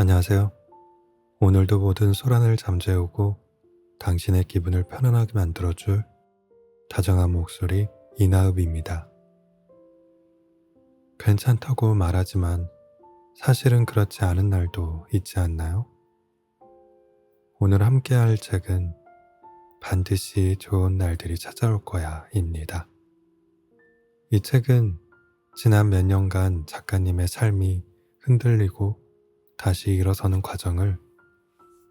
안녕하세요. 오늘도 모든 소란을 잠재우고 당신의 기분을 편안하게 만들어줄 다정한 목소리 이나읍입니다. 괜찮다고 말하지만 사실은 그렇지 않은 날도 있지 않나요? 오늘 함께 할 책은 반드시 좋은 날들이 찾아올 거야 입니다. 이 책은 지난 몇 년간 작가님의 삶이 흔들리고 다시 일어서는 과정을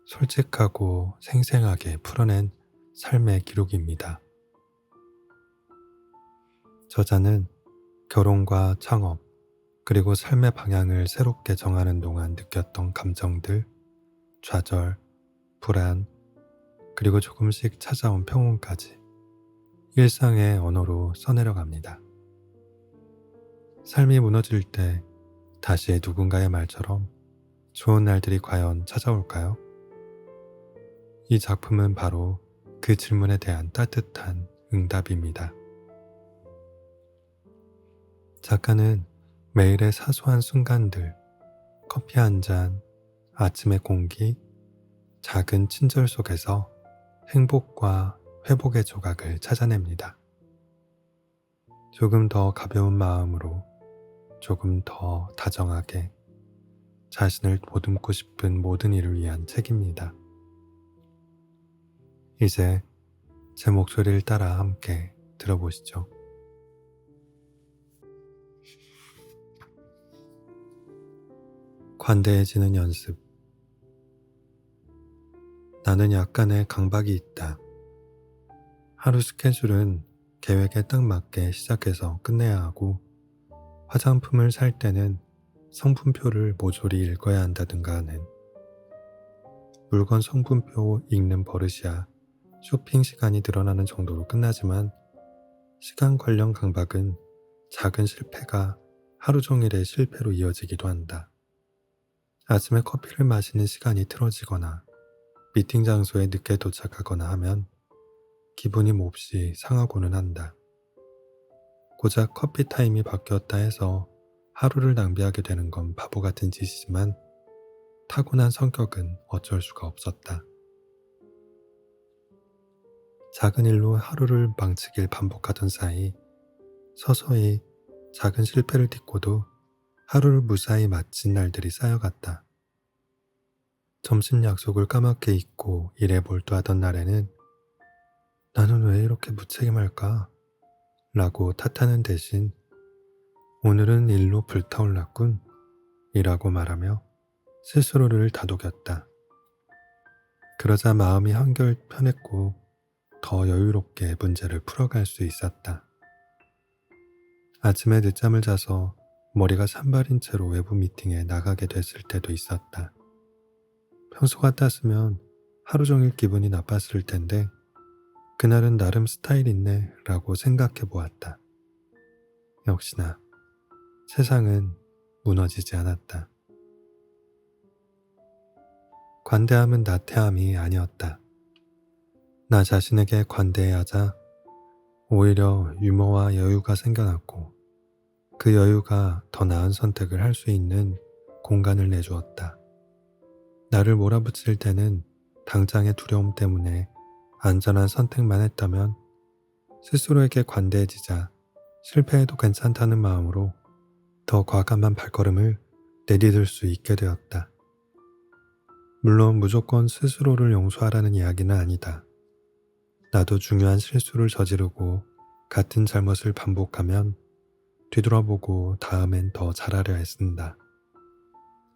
솔직하고 생생하게 풀어낸 삶의 기록입니다. 저자는 결혼과 창업, 그리고 삶의 방향을 새롭게 정하는 동안 느꼈던 감정들, 좌절, 불안, 그리고 조금씩 찾아온 평온까지 일상의 언어로 써내려갑니다. 삶이 무너질 때 다시 누군가의 말처럼 좋은 날들이 과연 찾아올까요? 이 작품은 바로 그 질문에 대한 따뜻한 응답입니다. 작가는 매일의 사소한 순간들, 커피 한 잔, 아침의 공기, 작은 친절 속에서 행복과 회복의 조각을 찾아냅니다. 조금 더 가벼운 마음으로, 조금 더 다정하게 자신을 보듬고 싶은 모든 이를 위한 책입니다. 이제 제 목소리를 따라 함께 들어보시죠. 관대해지는 연습. 나는 약간의 강박이 있다. 하루 스케줄은 계획에 딱 맞게 시작해서 끝내야 하고, 화장품을 살 때는 성분표를 모조리 읽어야 한다든가 하는 물건 성분표 읽는 버릇이야 쇼핑 시간이 늘어나는 정도로 끝나지만, 시간 관련 강박은 작은 실패가 하루 종일의 실패로 이어지기도 한다. 아침에 커피를 마시는 시간이 틀어지거나 미팅 장소에 늦게 도착하거나 하면 기분이 몹시 상하고는 한다. 고작 커피 타임이 바뀌었다 해서 하루를 낭비하게 되는 건 바보 같은 짓이지만 타고난 성격은 어쩔 수가 없었다. 작은 일로 하루를 망치길 반복하던 사이 서서히 작은 실패를 딛고도 하루를 무사히 마친 날들이 쌓여갔다. 점심 약속을 까맣게 잊고 일에 몰두하던 날에는 나는 왜 이렇게 무책임할까? 라고 탓하는 대신 오늘은 일로 불타올랐군 이라고 말하며 스스로를 다독였다. 그러자 마음이 한결 편했고 더 여유롭게 문제를 풀어갈 수 있었다. 아침에 늦잠을 자서 머리가 산발인 채로 외부 미팅에 나가게 됐을 때도 있었다. 평소 같았으면 하루 종일 기분이 나빴을 텐데 그날은 나름 스타일 있네 라고 생각해 보았다. 역시나 세상은 무너지지 않았다. 관대함은 나태함이 아니었다. 나 자신에게 관대해야 하자 오히려 유머와 여유가 생겨났고, 그 여유가 더 나은 선택을 할 수 있는 공간을 내주었다. 나를 몰아붙일 때는 당장의 두려움 때문에 안전한 선택만 했다면 스스로에게 관대해지자 실패해도 괜찮다는 마음으로 더 과감한 발걸음을 내디딜 수 있게 되었다. 물론 무조건 스스로를 용서하라는 이야기는 아니다. 나도 중요한 실수를 저지르고 같은 잘못을 반복하면 뒤돌아보고 다음엔 더 잘하려 애쓴다.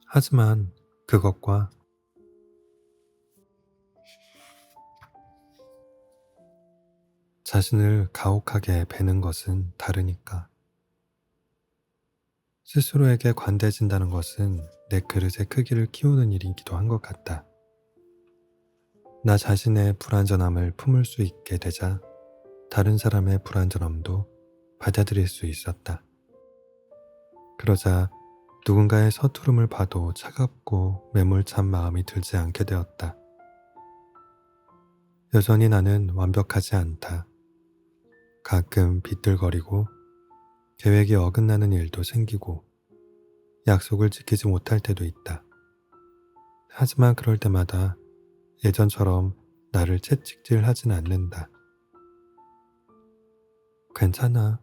하지만 그것과 자신을 가혹하게 베는 것은 다르니까. 스스로에게 관대해진다는 것은 내 그릇의 크기를 키우는 일이기도 한 것 같다. 나 자신의 불완전함을 품을 수 있게 되자 다른 사람의 불완전함도 받아들일 수 있었다. 그러자 누군가의 서투름을 봐도 차갑고 매몰찬 마음이 들지 않게 되었다. 여전히 나는 완벽하지 않다. 가끔 비틀거리고 계획이 어긋나는 일도 생기고 약속을 지키지 못할 때도 있다. 하지만 그럴 때마다 예전처럼 나를 채찍질하진 않는다. 괜찮아.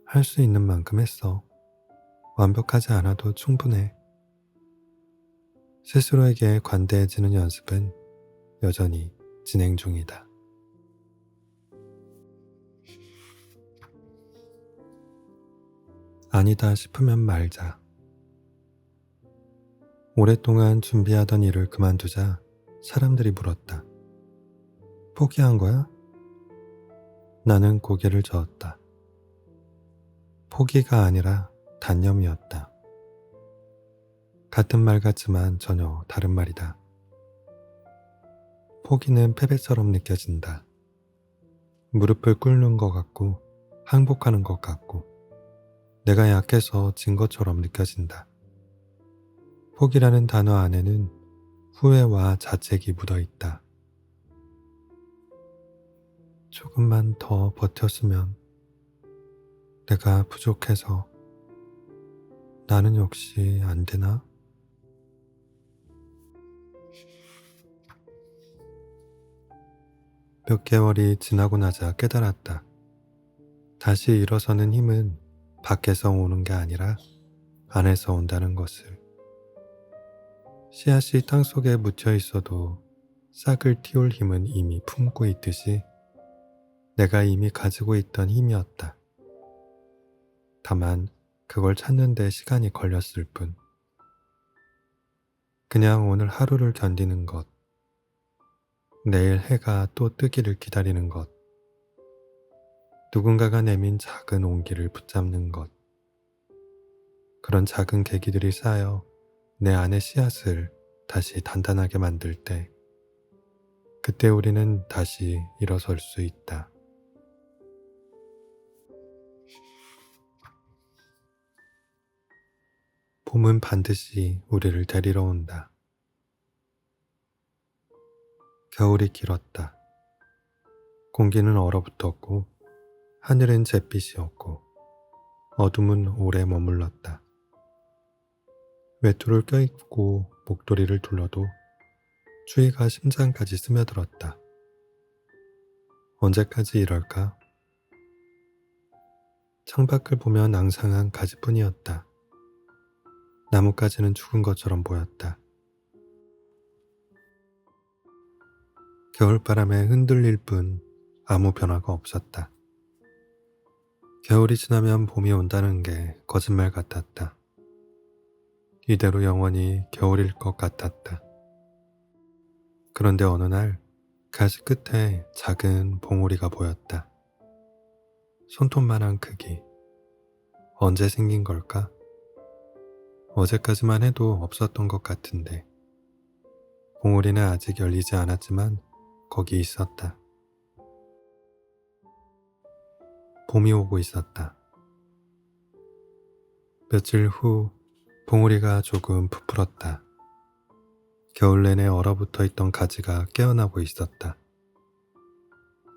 할 수 있는 만큼 했어. 완벽하지 않아도 충분해. 스스로에게 관대해지는 연습은 여전히 진행 중이다. 아니다 싶으면 말자. 오랫동안 준비하던 일을 그만두자 사람들이 물었다. 포기한 거야? 나는 고개를 저었다. 포기가 아니라 단념이었다. 같은 말 같지만 전혀 다른 말이다. 포기는 패배처럼 느껴진다. 무릎을 꿇는 것 같고 항복하는 것 같고 내가 약해서 진 것처럼 느껴진다. 포기라는 단어 안에는 후회와 자책이 묻어 있다. 조금만 더 버텼으면 내가 부족해서 나는 역시 안 되나? 몇 개월이 지나고 나자 깨달았다. 다시 일어서는 힘은 밖에서 오는 게 아니라 안에서 온다는 것을. 씨앗이 땅 속에 묻혀 있어도 싹을 틔울 힘은 이미 품고 있듯이 내가 이미 가지고 있던 힘이었다. 다만 그걸 찾는 데 시간이 걸렸을 뿐. 그냥 오늘 하루를 견디는 것, 내일 해가 또 뜨기를 기다리는 것, 누군가가 내민 작은 온기를 붙잡는 것, 그런 작은 계기들이 쌓여 내 안의 씨앗을 다시 단단하게 만들 때, 그때 우리는 다시 일어설 수 있다. 봄은 반드시 우리를 데리러 온다. 겨울이 길었다. 공기는 얼어붙었고 하늘은 잿빛이었고 어둠은 오래 머물렀다. 외투를 껴입고 목도리를 둘러도 추위가 심장까지 스며들었다. 언제까지 이럴까? 창밖을 보면 앙상한 가지뿐이었다. 나뭇가지는 죽은 것처럼 보였다. 겨울바람에 흔들릴 뿐 아무 변화가 없었다. 겨울이 지나면 봄이 온다는 게 거짓말 같았다. 이대로 영원히 겨울일 것 같았다. 그런데 어느 날 가지 끝에 작은 봉우리가 보였다. 손톱만한 크기. 언제 생긴 걸까? 어제까지만 해도 없었던 것 같은데. 봉우리는 아직 열리지 않았지만 거기 있었다. 봄이 오고 있었다. 며칠 후 봉우리가 조금 부풀었다. 겨울 내내 얼어붙어 있던 가지가 깨어나고 있었다.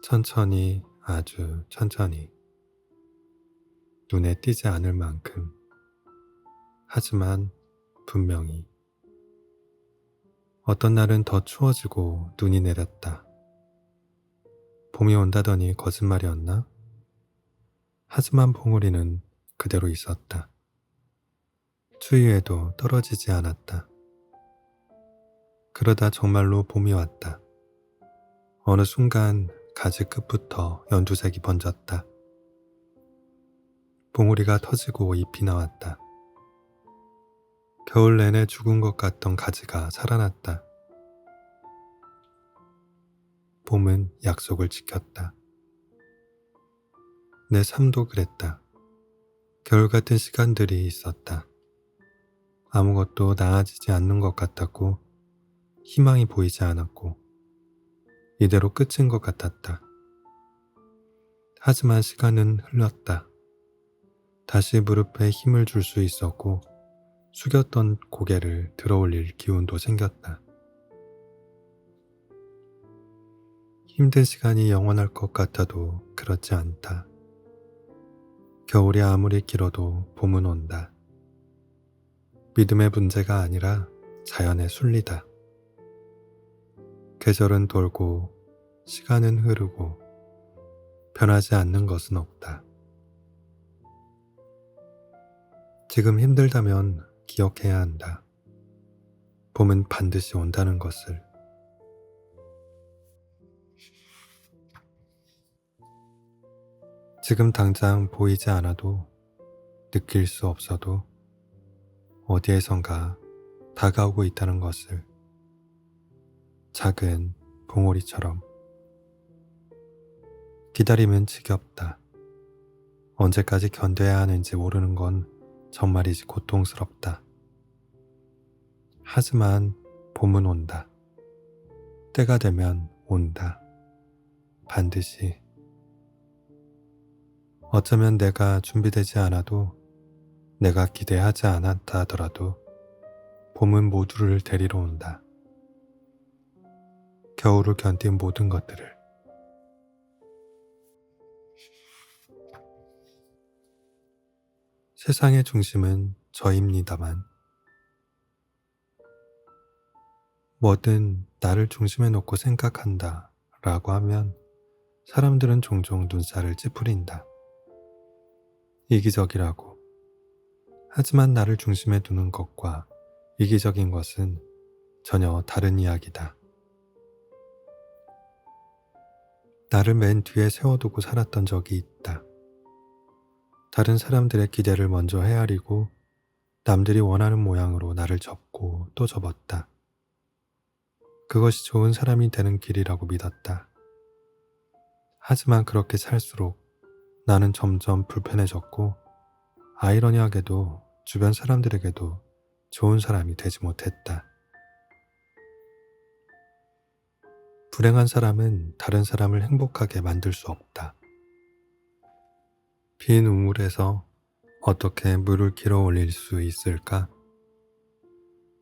천천히, 아주 천천히. 눈에 띄지 않을 만큼. 하지만 분명히. 어떤 날은 더 추워지고 눈이 내렸다. 봄이 온다더니 거짓말이었나? 하지만 봉우리는 그대로 있었다. 추위에도 떨어지지 않았다. 그러다 정말로 봄이 왔다. 어느 순간 가지 끝부터 연두색이 번졌다. 봉우리가 터지고 잎이 나왔다. 겨울 내내 죽은 것 같던 가지가 살아났다. 봄은 약속을 지켰다. 내 삶도 그랬다. 겨울 같은 시간들이 있었다. 아무것도 나아지지 않는 것 같았고 희망이 보이지 않았고 이대로 끝인 것 같았다. 하지만 시간은 흘렀다. 다시 무릎에 힘을 줄 수 있었고 숙였던 고개를 들어올릴 기운도 생겼다. 힘든 시간이 영원할 것 같아도 그렇지 않다. 겨울이 아무리 길어도 봄은 온다. 믿음의 문제가 아니라 자연의 순리다. 계절은 돌고 시간은 흐르고 변하지 않는 것은 없다. 지금 힘들다면 기억해야 한다. 봄은 반드시 온다는 것을. 지금 당장 보이지 않아도 느낄 수 없어도 어디에선가 다가오고 있다는 것을. 작은 봉오리처럼. 기다림은 지겹다. 언제까지 견뎌야 하는지 모르는 건 정말이지 고통스럽다. 하지만 봄은 온다. 때가 되면 온다. 반드시. 어쩌면 내가 준비되지 않아도, 내가 기대하지 않았다 하더라도 봄은 모두를 데리러 온다. 겨울을 견딘 모든 것들을. 세상의 중심은 저입니다만, 뭐든 나를 중심에 놓고 생각한다 라고 하면 사람들은 종종 눈살을 찌푸린다. 이기적이라고. 하지만 나를 중심에 두는 것과 이기적인 것은 전혀 다른 이야기다. 나를 맨 뒤에 세워두고 살았던 적이 있다. 다른 사람들의 기대를 먼저 헤아리고 남들이 원하는 모양으로 나를 접고 또 접었다. 그것이 좋은 사람이 되는 길이라고 믿었다. 하지만 그렇게 살수록 나는 점점 불편해졌고 아이러니하게도 주변 사람들에게도 좋은 사람이 되지 못했다. 불행한 사람은 다른 사람을 행복하게 만들 수 없다. 빈 우물에서 어떻게 물을 길어 올릴 수 있을까?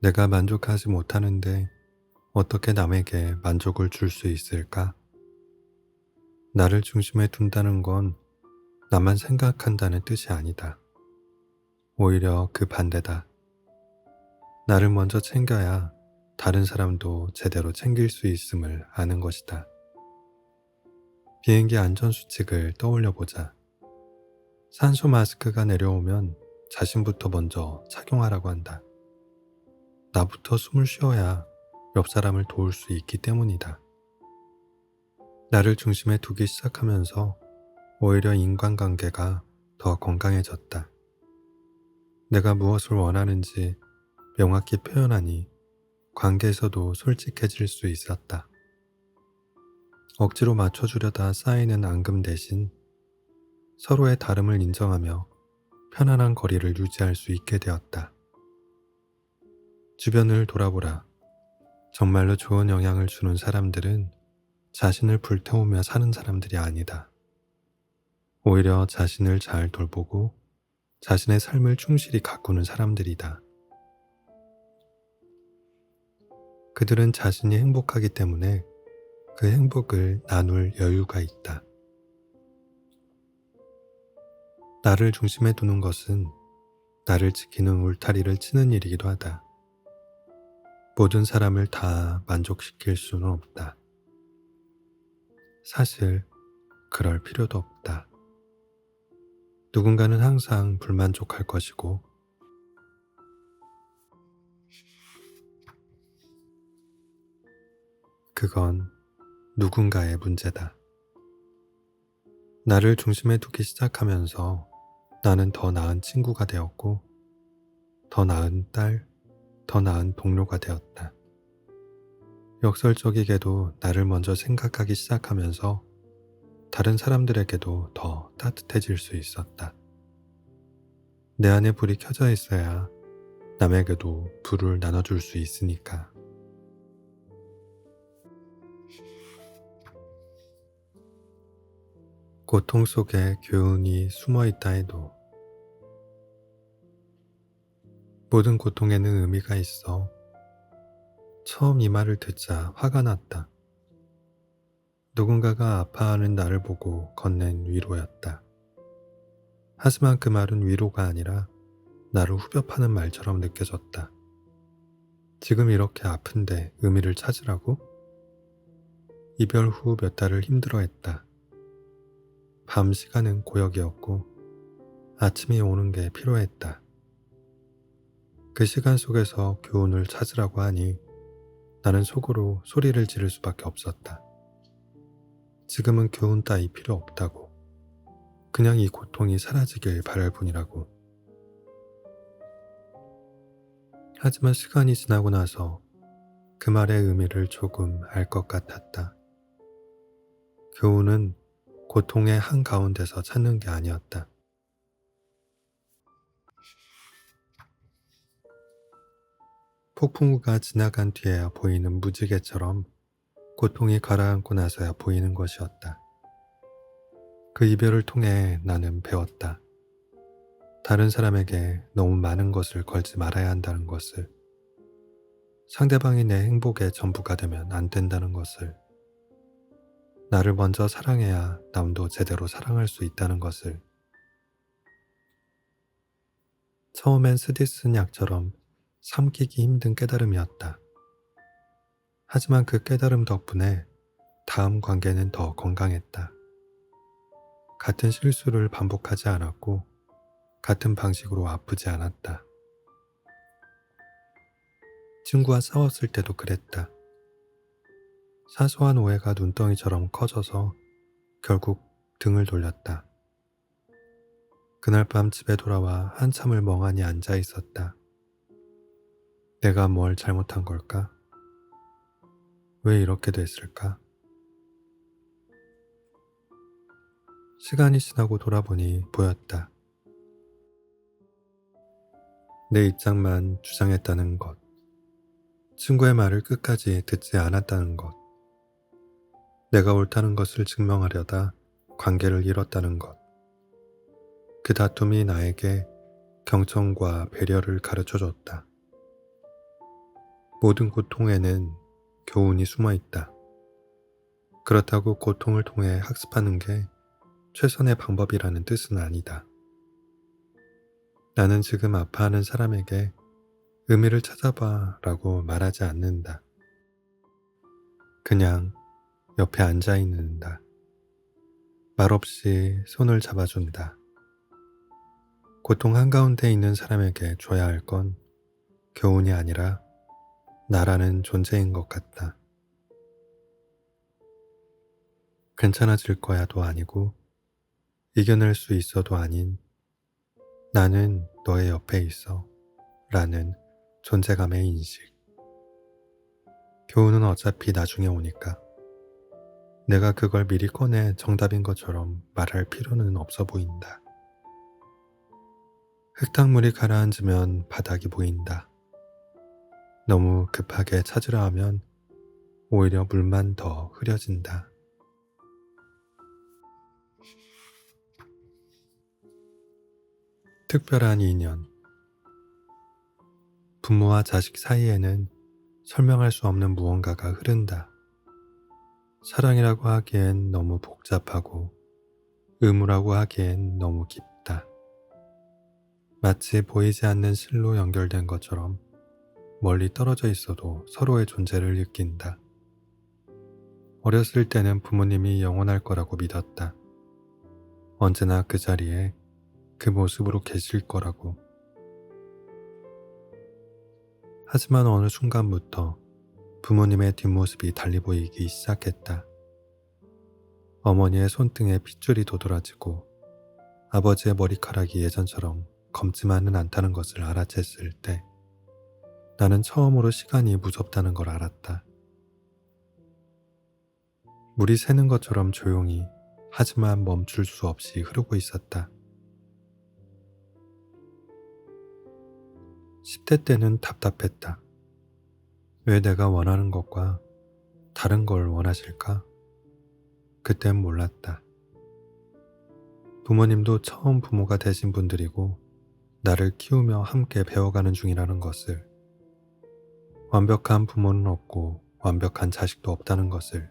내가 만족하지 못하는데 어떻게 남에게 만족을 줄 수 있을까? 나를 중심에 둔다는 건 나만 생각한다는 뜻이 아니다. 오히려 그 반대다. 나를 먼저 챙겨야 다른 사람도 제대로 챙길 수 있음을 아는 것이다. 비행기 안전수칙을 떠올려보자. 산소 마스크가 내려오면 자신부터 먼저 착용하라고 한다. 나부터 숨을 쉬어야 옆 사람을 도울 수 있기 때문이다. 나를 중심에 두기 시작하면서 오히려 인간관계가 더 건강해졌다. 내가 무엇을 원하는지 명확히 표현하니 관계에서도 솔직해질 수 있었다. 억지로 맞춰주려다 쌓이는 앙금 대신 서로의 다름을 인정하며 편안한 거리를 유지할 수 있게 되었다. 주변을 돌아보라. 정말로 좋은 영향을 주는 사람들은 자신을 불태우며 사는 사람들이 아니다. 오히려 자신을 잘 돌보고 자신의 삶을 충실히 가꾸는 사람들이다. 그들은 자신이 행복하기 때문에 그 행복을 나눌 여유가 있다. 나를 중심에 두는 것은 나를 지키는 울타리를 치는 일이기도 하다. 모든 사람을 다 만족시킬 수는 없다. 사실 그럴 필요도 없다. 누군가는 항상 불만족할 것이고 그건 누군가의 문제다. 나를 중심에 두기 시작하면서 나는 더 나은 친구가 되었고 더 나은 딸, 더 나은 동료가 되었다. 역설적이게도 나를 먼저 생각하기 시작하면서 다른 사람들에게도 더 따뜻해질 수 있었다. 내 안에 불이 켜져 있어야 남에게도 불을 나눠줄 수 있으니까. 고통 속에 교훈이 숨어 있다 해도 모든 고통에는 의미가 있어. 처음 이 말을 듣자 화가 났다. 누군가가 아파하는 나를 보고 건넨 위로였다. 하지만 그 말은 위로가 아니라 나를 후벼 파는 말처럼 느껴졌다. 지금 이렇게 아픈데 의미를 찾으라고? 이별 후 몇 달을 힘들어했다. 밤 시간은 고역이었고 아침이 오는 게 피로했다. 그 시간 속에서 교훈을 찾으라고 하니 나는 속으로 소리를 지를 수밖에 없었다. 지금은 교훈 따위 필요 없다고. 그냥 이 고통이 사라지길 바랄 뿐이라고. 하지만 시간이 지나고 나서 그 말의 의미를 조금 알 것 같았다. 교훈은 고통의 한가운데서 찾는 게 아니었다. 폭풍우가 지나간 뒤에야 보이는 무지개처럼 고통이 가라앉고 나서야 보이는 것이었다. 그 이별을 통해 나는 배웠다. 다른 사람에게 너무 많은 것을 걸지 말아야 한다는 것을, 상대방이 내 행복의 전부가 되면 안 된다는 것을, 나를 먼저 사랑해야 남도 제대로 사랑할 수 있다는 것을. 처음엔 스디쓴 약처럼 삼키기 힘든 깨달음이었다. 하지만 그 깨달음 덕분에 다음 관계는 더 건강했다. 같은 실수를 반복하지 않았고 같은 방식으로 아프지 않았다. 친구와 싸웠을 때도 그랬다. 사소한 오해가 눈덩이처럼 커져서 결국 등을 돌렸다. 그날 밤 집에 돌아와 한참을 멍하니 앉아 있었다. 내가 뭘 잘못한 걸까? 왜 이렇게 됐을까? 시간이 지나고 돌아보니 보였다. 내 입장만 주장했다는 것, 친구의 말을 끝까지 듣지 않았다는 것, 내가 옳다는 것을 증명하려다 관계를 잃었다는 것, 그 다툼이 나에게 경청과 배려를 가르쳐줬다. 모든 고통에는 교훈이 숨어 있다. 그렇다고 고통을 통해 학습하는 게 최선의 방법이라는 뜻은 아니다. 나는 지금 아파하는 사람에게 의미를 찾아봐 라고 말하지 않는다. 그냥 옆에 앉아 있는다. 말없이 손을 잡아준다. 고통 한가운데 있는 사람에게 줘야 할 건 교훈이 아니라 나라는 존재인 것 같다. 괜찮아질 거야도 아니고 이겨낼 수 있어도 아닌 나는 너의 옆에 있어 라는 존재감의 인식. 교훈은 어차피 나중에 오니까 내가 그걸 미리 꺼내 정답인 것처럼 말할 필요는 없어 보인다. 흙탕물이 가라앉으면 바닥이 보인다. 너무 급하게 찾으려 하면 오히려 물만 더 흐려진다. 특별한 인연. 부모와 자식 사이에는 설명할 수 없는 무언가가 흐른다. 사랑이라고 하기엔 너무 복잡하고 의무라고 하기엔 너무 깊다. 마치 보이지 않는 실로 연결된 것처럼 멀리 떨어져 있어도 서로의 존재를 느낀다. 어렸을 때는 부모님이 영원할 거라고 믿었다. 언제나 그 자리에 그 모습으로 계실 거라고. 하지만 어느 순간부터 부모님의 뒷모습이 달리 보이기 시작했다. 어머니의 손등에 핏줄이 도드라지고 아버지의 머리카락이 예전처럼 검지만은 않다는 것을 알아챘을 때 나는 처음으로 시간이 무섭다는 걸 알았다. 물이 새는 것처럼 조용히 하지만 멈출 수 없이 흐르고 있었다. 10대 때는 답답했다. 왜 내가 원하는 것과 다른 걸 원하실까? 그땐 몰랐다. 부모님도 처음 부모가 되신 분들이고 나를 키우며 함께 배워가는 중이라는 것을, 완벽한 부모는 없고 완벽한 자식도 없다는 것을,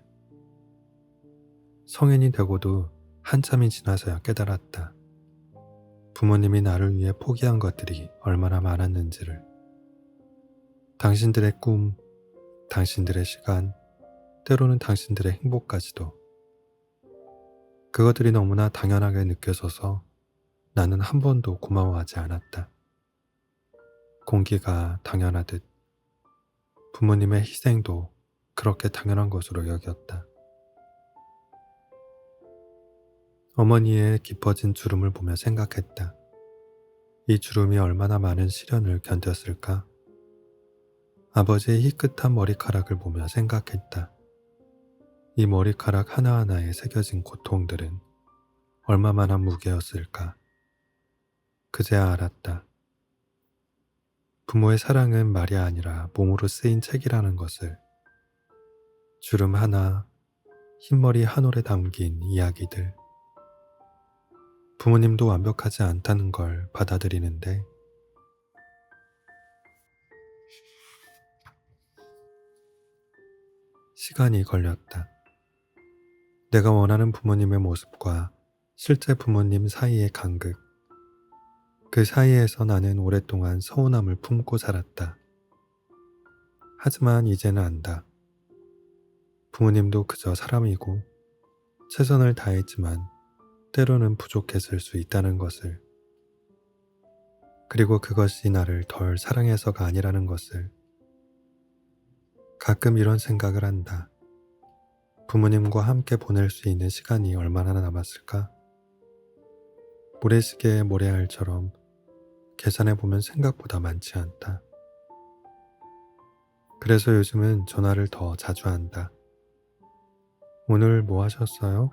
성인이 되고도 한참이 지나서야 깨달았다. 부모님이 나를 위해 포기한 것들이 얼마나 많았는지를. 당신들의 꿈, 당신들의 시간, 때로는 당신들의 행복까지도. 그것들이 너무나 당연하게 느껴져서 나는 한 번도 고마워하지 않았다. 공기가 당연하듯 부모님의 희생도 그렇게 당연한 것으로 여겼다. 어머니의 깊어진 주름을 보며 생각했다. 이 주름이 얼마나 많은 시련을 견뎠을까? 아버지의 희끗한 머리카락을 보며 생각했다. 이 머리카락 하나하나에 새겨진 고통들은 얼마만한 무게였을까? 그제야 알았다. 부모의 사랑은 말이 아니라 몸으로 쓰인 책이라는 것을. 주름 하나, 흰머리 한 올에 담긴 이야기들. 부모님도 완벽하지 않다는 걸 받아들이는데 시간이 걸렸다. 내가 원하는 부모님의 모습과 실제 부모님 사이의 간극. 그 사이에서 나는 오랫동안 서운함을 품고 살았다. 하지만 이제는 안다. 부모님도 그저 사람이고 최선을 다했지만 때로는 부족했을 수 있다는 것을. 그리고 그것이 나를 덜 사랑해서가 아니라는 것을. 가끔 이런 생각을 한다. 부모님과 함께 보낼 수 있는 시간이 얼마나 남았을까? 모래시계의 모래알처럼 계산해보면 생각보다 많지 않다. 그래서 요즘은 전화를 더 자주 한다. 오늘 뭐 하셨어요?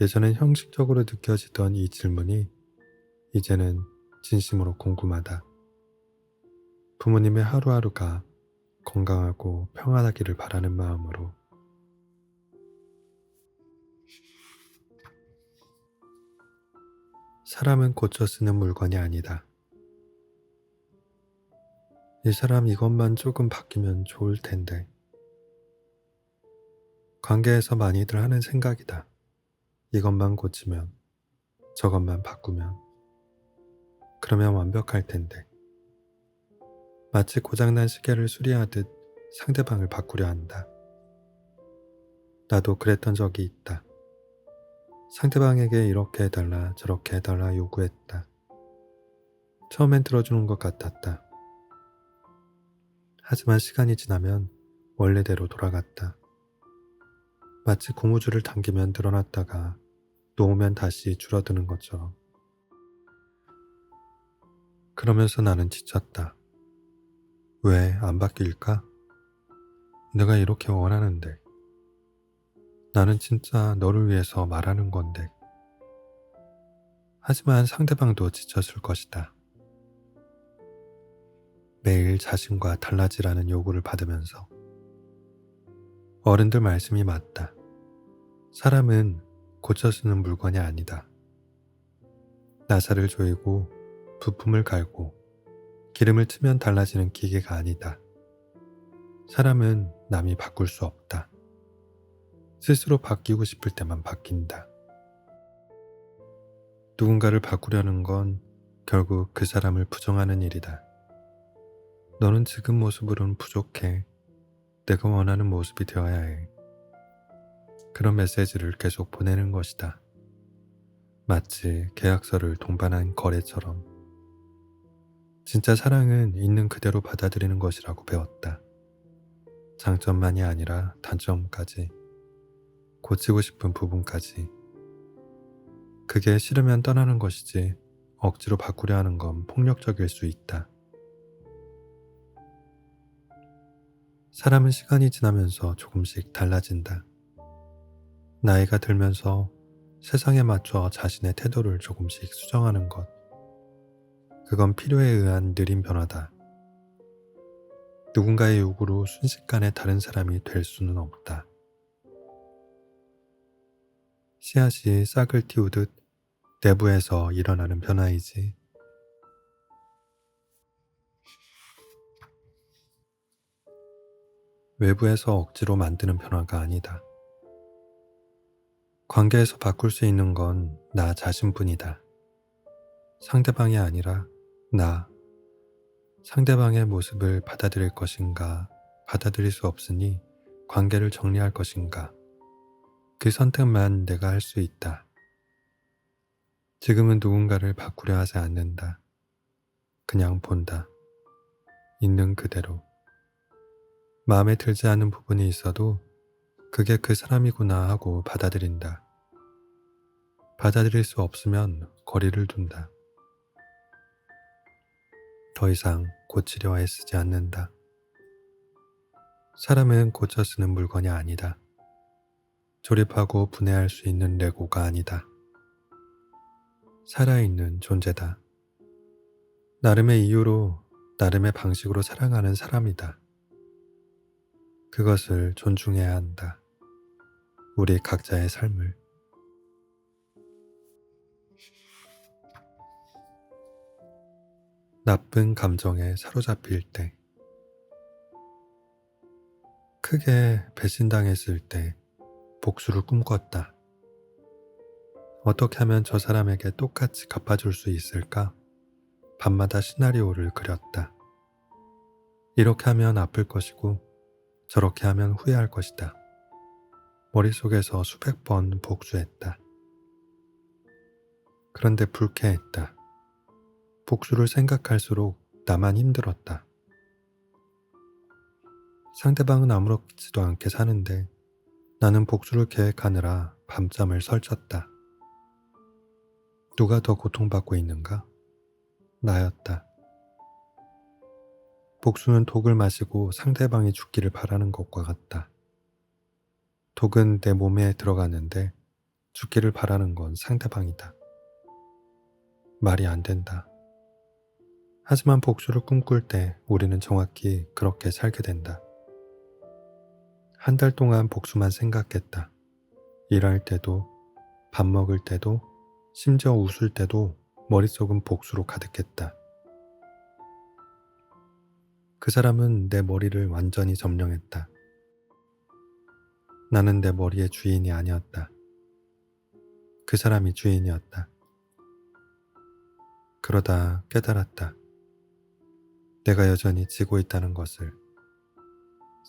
예전엔 형식적으로 느껴지던 이 질문이 이제는 진심으로 궁금하다. 부모님의 하루하루가 건강하고 평안하기를 바라는 마음으로. 사람은 고쳐 쓰는 물건이 아니다. 이 사람 이것만 조금 바뀌면 좋을 텐데. 관계에서 많이들 하는 생각이다. 이것만 고치면, 저것만 바꾸면, 그러면 완벽할 텐데. 마치 고장난 시계를 수리하듯 상대방을 바꾸려 한다. 나도 그랬던 적이 있다. 상대방에게 이렇게 해달라 저렇게 해달라 요구했다. 처음엔 들어주는 것 같았다. 하지만 시간이 지나면 원래대로 돌아갔다. 마치 고무줄을 당기면 늘어났다가 놓으면 다시 줄어드는 것처럼. 그러면서 나는 지쳤다. 왜 안 바뀔까? 내가 이렇게 원하는데. 나는 진짜 너를 위해서 말하는 건데. 하지만 상대방도 지쳤을 것이다. 매일 자신과 달라지라는 요구를 받으면서. 어른들 말씀이 맞다. 사람은 고쳐 쓰는 물건이 아니다. 나사를 조이고 부품을 갈고 기름을 트면 달라지는 기계가 아니다. 사람은 남이 바꿀 수 없다. 스스로 바뀌고 싶을 때만 바뀐다. 누군가를 바꾸려는 건 결국 그 사람을 부정하는 일이다. 너는 지금 모습으로는 부족해. 내가 원하는 모습이 되어야 해. 그런 메시지를 계속 보내는 것이다. 마치 계약서를 동반한 거래처럼. 진짜 사랑은 있는 그대로 받아들이는 것이라고 배웠다. 장점만이 아니라 단점까지. 고치고 싶은 부분까지. 그게 싫으면 떠나는 것이지 억지로 바꾸려 하는 건 폭력적일 수 있다. 사람은 시간이 지나면서 조금씩 달라진다. 나이가 들면서 세상에 맞춰 자신의 태도를 조금씩 수정하는 것. 그건 필요에 의한 느린 변화다. 누군가의 요구로 순식간에 다른 사람이 될 수는 없다. 씨앗이 싹을 틔우듯 내부에서 일어나는 변화이지. 외부에서 억지로 만드는 변화가 아니다. 관계에서 바꿀 수 있는 건 나 자신뿐이다. 상대방이 아니라 나. 상대방의 모습을 받아들일 것인가 받아들일 수 없으니 관계를 정리할 것인가? 그 선택만 내가 할 수 있다. 지금은 누군가를 바꾸려 하지 않는다. 그냥 본다. 있는 그대로. 마음에 들지 않는 부분이 있어도 그게 그 사람이구나 하고 받아들인다. 받아들일 수 없으면 거리를 둔다. 더 이상 고치려 애쓰지 않는다. 사람은 고쳐 쓰는 물건이 아니다. 조립하고 분해할 수 있는 레고가 아니다. 살아있는 존재다. 나름의 이유로, 나름의 방식으로 사랑하는 사람이다. 그것을 존중해야 한다. 우리 각자의 삶을. 나쁜 감정에 사로잡힐 때, 크게 배신당했을 때 복수를 꿈꿨다. 어떻게 하면 저 사람에게 똑같이 갚아줄 수 있을까? 밤마다 시나리오를 그렸다. 이렇게 하면 아플 것이고 저렇게 하면 후회할 것이다. 머릿속에서 수백 번 복수했다. 그런데 불쾌했다. 복수를 생각할수록 나만 힘들었다. 상대방은 아무렇지도 않게 사는데 나는 복수를 계획하느라 밤잠을 설쳤다. 누가 더 고통받고 있는가? 나였다. 복수는 독을 마시고 상대방이 죽기를 바라는 것과 같다. 독은 내 몸에 들어갔는데 죽기를 바라는 건 상대방이다. 말이 안 된다. 하지만 복수를 꿈꿀 때 우리는 정확히 그렇게 살게 된다. 한 달 동안 복수만 생각했다. 일할 때도, 밥 먹을 때도, 심지어 웃을 때도 머릿속은 복수로 가득했다. 그 사람은 내 머리를 완전히 점령했다. 나는 내 머리의 주인이 아니었다. 그 사람이 주인이었다. 그러다 깨달았다. 내가 여전히 지고 있다는 것을.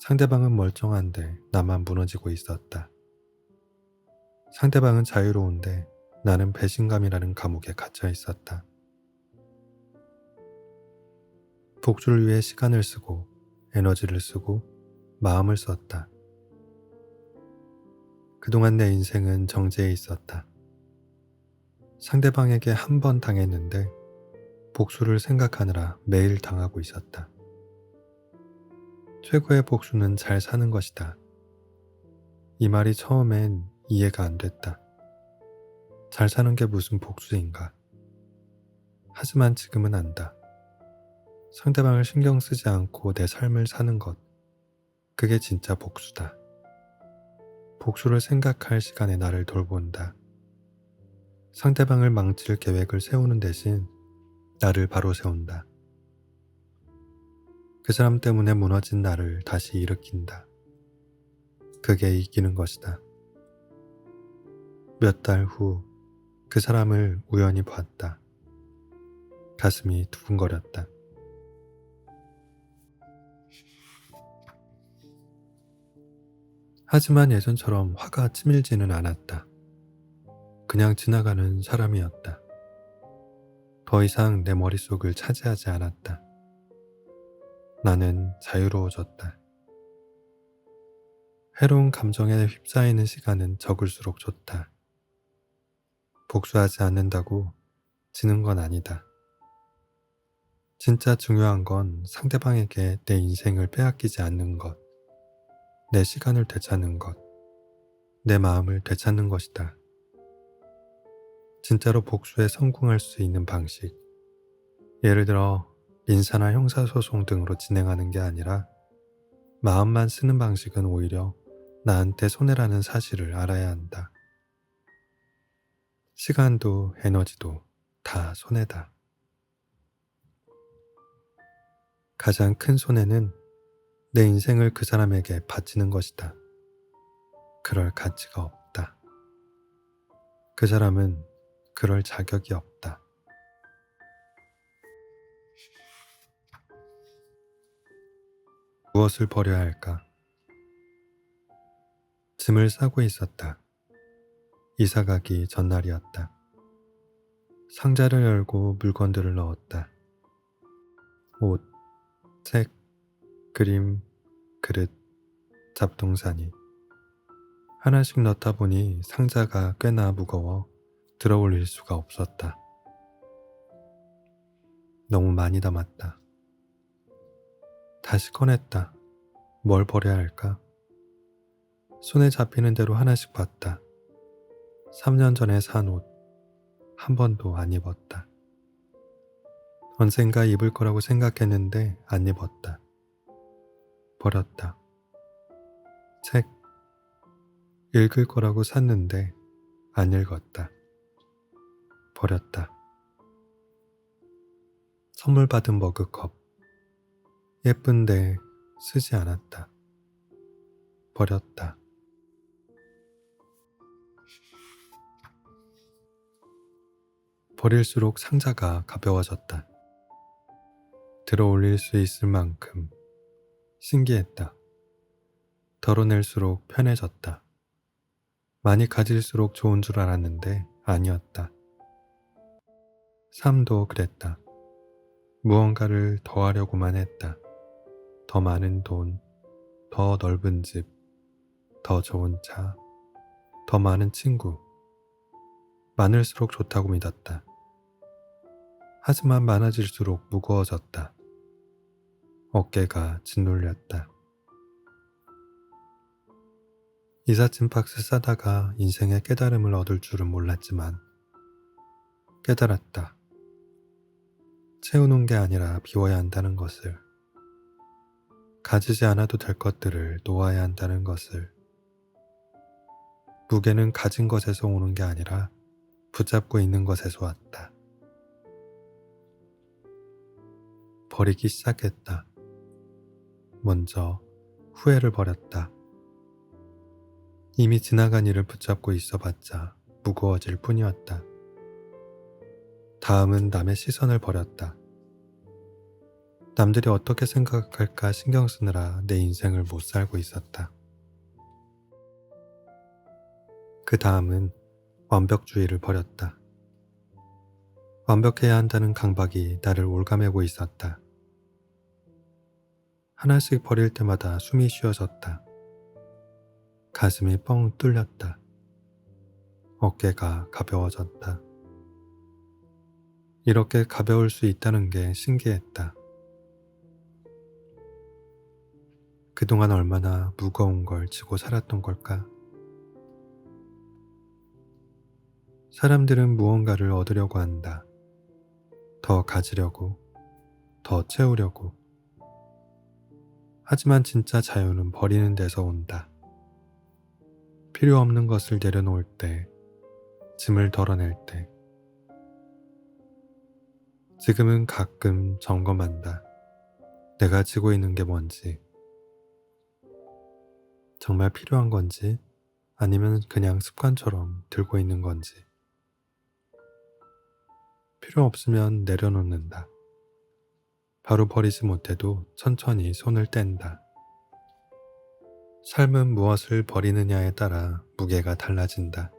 상대방은 멀쩡한데 나만 무너지고 있었다. 상대방은 자유로운데 나는 배신감이라는 감옥에 갇혀 있었다. 복수를 위해 시간을 쓰고 에너지를 쓰고 마음을 썼다. 그동안 내 인생은 정지해 있었다. 상대방에게 한 번 당했는데 복수를 생각하느라 매일 당하고 있었다. 최고의 복수는 잘 사는 것이다. 이 말이 처음엔 이해가 안 됐다. 잘 사는 게 무슨 복수인가. 하지만 지금은 안다. 상대방을 신경 쓰지 않고 내 삶을 사는 것, 그게 진짜 복수다. 복수를 생각할 시간에 나를 돌본다. 상대방을 망칠 계획을 세우는 대신 나를 바로 세운다. 그 사람 때문에 무너진 나를 다시 일으킨다. 그게 이기는 것이다. 몇 달 후 그 사람을 우연히 봤다. 가슴이 두근거렸다. 하지만 예전처럼 화가 치밀지는 않았다. 그냥 지나가는 사람이었다. 더 이상 내 머릿속을 차지하지 않았다. 나는 자유로워졌다. 해로운 감정에 휩싸이는 시간은 적을수록 좋다. 복수하지 않는다고 지는 건 아니다. 진짜 중요한 건 상대방에게 내 인생을 빼앗기지 않는 것, 내 시간을 되찾는 것, 내 마음을 되찾는 것이다. 진짜로 복수에 성공할 수 있는 방식, 예를 들어 민사나 형사소송 등으로 진행하는 게 아니라 마음만 쓰는 방식은 오히려 나한테 손해라는 사실을 알아야 한다. 시간도 에너지도 다 손해다. 가장 큰 손해는 내 인생을 그 사람에게 바치는 것이다. 그럴 가치가 없다. 그 사람은 그럴 자격이 없다. 무엇을 버려야 할까? 짐을 싸고 있었다. 이사 가기 전날이었다. 상자를 열고 물건들을 넣었다. 옷, 책, 그림, 그릇, 잡동사니. 하나씩 넣다 보니 상자가 꽤나 무거워 들어 올릴 수가 없었다. 너무 많이 담았다. 다시 꺼냈다. 뭘 버려야 할까? 손에 잡히는 대로 하나씩 봤다. 3년 전에 산 옷, 한 번도 안 입었다. 언젠가 입을 거라고 생각했는데 안 입었다. 버렸다. 책, 읽을 거라고 샀는데 안 읽었다. 버렸다. 선물 받은 머그컵, 예쁜데 쓰지 않았다. 버렸다. 버릴수록 상자가 가벼워졌다. 들어 올릴 수 있을 만큼 신기했다. 덜어낼수록 편해졌다. 많이 가질수록 좋은 줄 알았는데 아니었다. 삶도 그랬다. 무언가를 더 하려고만 했다. 더 많은 돈, 더 넓은 집, 더 좋은 차, 더 많은 친구. 많을수록 좋다고 믿었다. 하지만 많아질수록 무거워졌다. 어깨가 짓눌렸다. 이삿짐 박스 싸다가 인생의 깨달음을 얻을 줄은 몰랐지만 깨달았다. 채우는 게 아니라 비워야 한다는 것을, 가지지 않아도 될 것들을 놓아야 한다는 것을, 무게는 가진 것에서 오는 게 아니라 붙잡고 있는 것에서 왔다. 버리기 시작했다. 먼저 후회를 버렸다. 이미 지나간 일을 붙잡고 있어봤자 무거워질 뿐이었다. 다음은 남의 시선을 버렸다. 남들이 어떻게 생각할까 신경 쓰느라 내 인생을 못 살고 있었다. 그 다음은 완벽주의를 버렸다. 완벽해야 한다는 강박이 나를 올가매고 있었다. 하나씩 버릴 때마다 숨이 쉬어졌다. 가슴이 뻥 뚫렸다. 어깨가 가벼워졌다. 이렇게 가벼울 수 있다는 게 신기했다. 그동안 얼마나 무거운 걸 지고 살았던 걸까? 사람들은 무언가를 얻으려고 한다. 더 가지려고, 더 채우려고. 하지만 진짜 자유는 버리는 데서 온다. 필요 없는 것을 내려놓을 때, 짐을 덜어낼 때. 지금은 가끔 점검한다. 내가 지고 있는 게 뭔지. 정말 필요한 건지, 아니면 그냥 습관처럼 들고 있는 건지. 필요 없으면 내려놓는다. 바로 버리지 못해도 천천히 손을 뗀다. 삶은 무엇을 버리느냐에 따라 무게가 달라진다.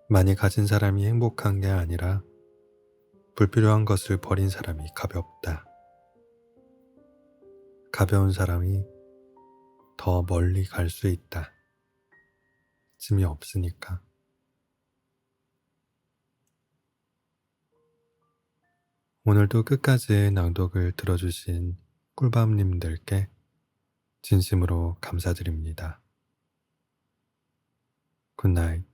많이 가진 사람이 행복한 게 아니라 불필요한 것을 버린 사람이 가볍다. 가벼운 사람이 더 멀리 갈 수 있다. 짐이 없으니까. 오늘도 끝까지 낭독을 들어주신 꿀밤님들께 진심으로 감사드립니다. 굿나잇.